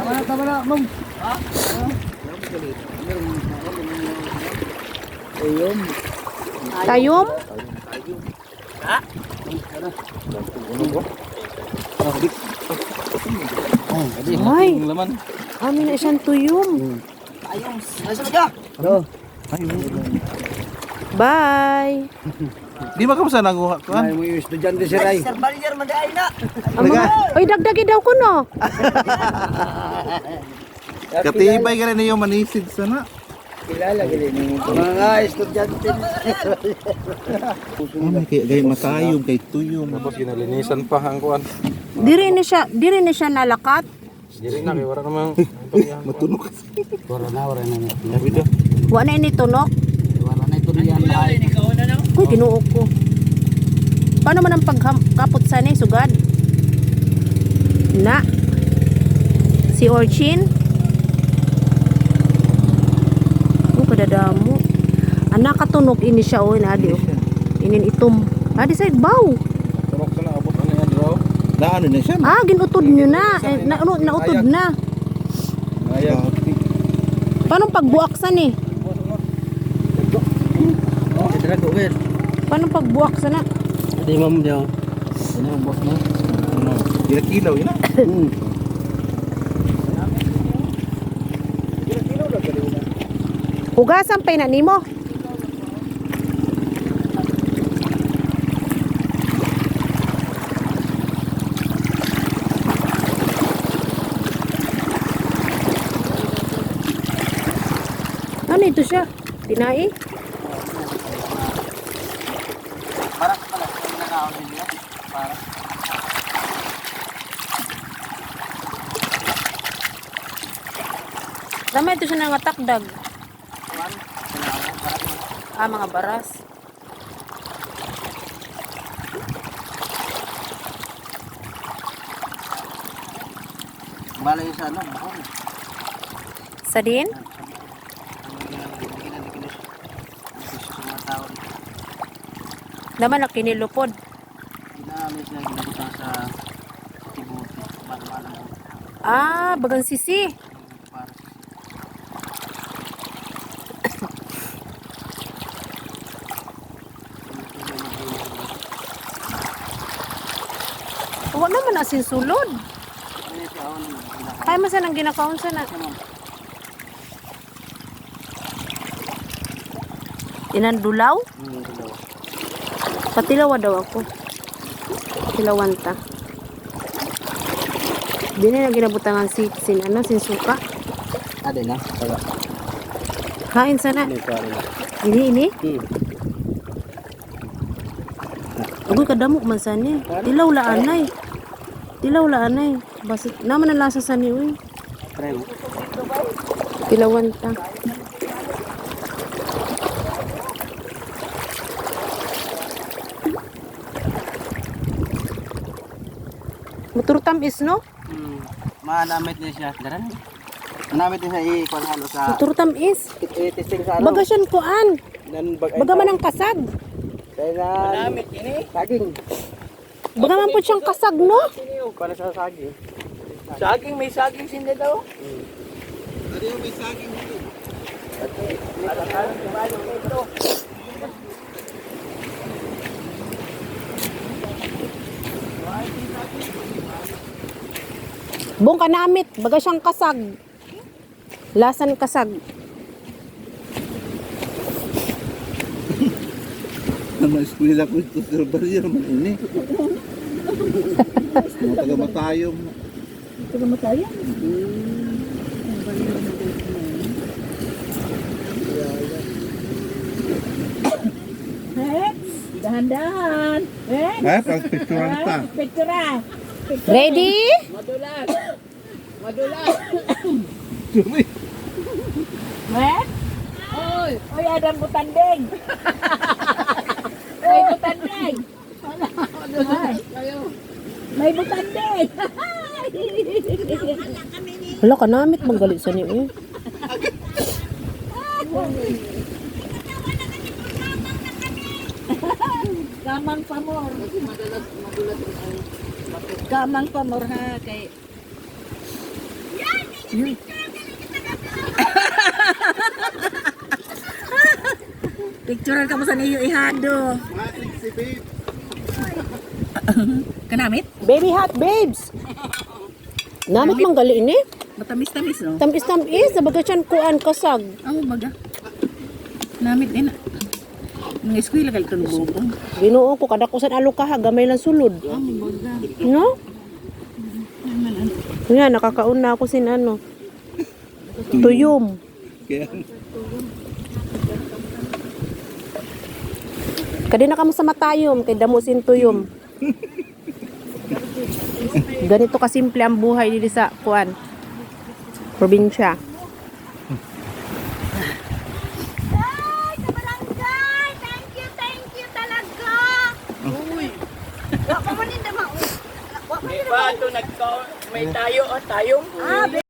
Tama na, ma'am. Ha? Ayun. Tayom? Ha? Ay, Laman. amin na siyang tuyom. Ayos. Nasaan ka? Ano? Bye. Di ba kamusta naguha ko? Ay, mo yung estudyante si Ray. Sir Balier, madaay na. Oy, dagdagi daw ko no. Katibay ka rin yung manisid sana. Kilala galing mga estudyante. Ano kay gay matayom kay tuyom. Tapos ginalinisan pa ang kuan. Diri ni siya nalakat. Diri na kay wala namang Matunog. Wala na. Sabi daw. Wa na ini tunok. Wala na ito niyan. Uy, ginuo ko. Paano man ang pagkapot sa ni sugad? Na. Si Orchin. Kadadamo. Anak katunog ini siya o adi o. Inin itom. Adi sa baw. tunok sa naabot ano yan bro. Na ano na siya? Ah, ginutod nyo na. Nautod na. Ayag. Paano pagbuak sa ni? Oh, ito lang gawin. Paano pagbuak sa na? Hindi ma'am diyan. Ano ang boss mo? Ano? Kilaw yun na. Hugasan pa na nimo. Ano ito siya? Tinai? Parang pala, kung nakaon ninyo. Parang. Tama ito siya nga takdag. Ah, mga baras. Malay sa ano, buhon. Sa din? Naman na kinilupod. Ginamit na ginabutan sa tibuti. Malam-alam mo. Ah, bagang sisi. Para Huwag naman asin sulod. ano yung siya ako Kaya masan ang ginakaon sa na. Inandulaw? Patilawa daw ako. Patilawan ta. Di na ginabutangan sin ano, sin suka. Ade na. Kaya. Kain sana. Ano ito rin. Ini. Agoy kadamok man sani. Tilaw la anay. Tilaw la anay. Basit naman ang lasa sani uy. Try mo. Tilawan ta. Motor tamis no? Manamit din siya. Daran. Manamit din siya i-kuan halo sa Motor tamis. testing sa ano. Bagasyan kuan. Nan bag Baga man ang kasag. Kaya manamit ini. Saging. Baga man po siyang kasag no? Para sa saging. Saging, may saging sindi daw. Ano yung may saging dito? Bong kanamit. Baga siyang kasag. Lasan kasag. Naman eskwela ko ito sa barya naman ini. Mga taga matayom. Dahan-dahan. Ay, pag picturean ta. Pictura. Ready? Madulas. Madulas. Sorry. Oy, oy ada butandeng. May butandeng. May butandeng. Wala kanamit manggalit sa niyo eh. Kamang pamor. Kamang pamor ha kay Picturean ka mo sa niyo ihado. Kanamit? Baby hot babes. Namit mang gali ini. Matamis-tamis no? Tamis-tamis, sabaga siyan kuan kasag. Ang baga. Namit din. Mga eskwela ka itong bubong. Ginoo ko kada kusan alo ka ha, gamay lang sulod. Ang baga. No? Nga, nakakauna ako sin ano. Tuyom. Kaya, Kadi na kamo sa matayom, kay damo sin tuyom. Ganito kasimple ang buhay dito sa kuan. Probinsya. Ay, sa barangay! Thank you talaga! Uy! Wak pa man hindi ma... May tayo o tayong.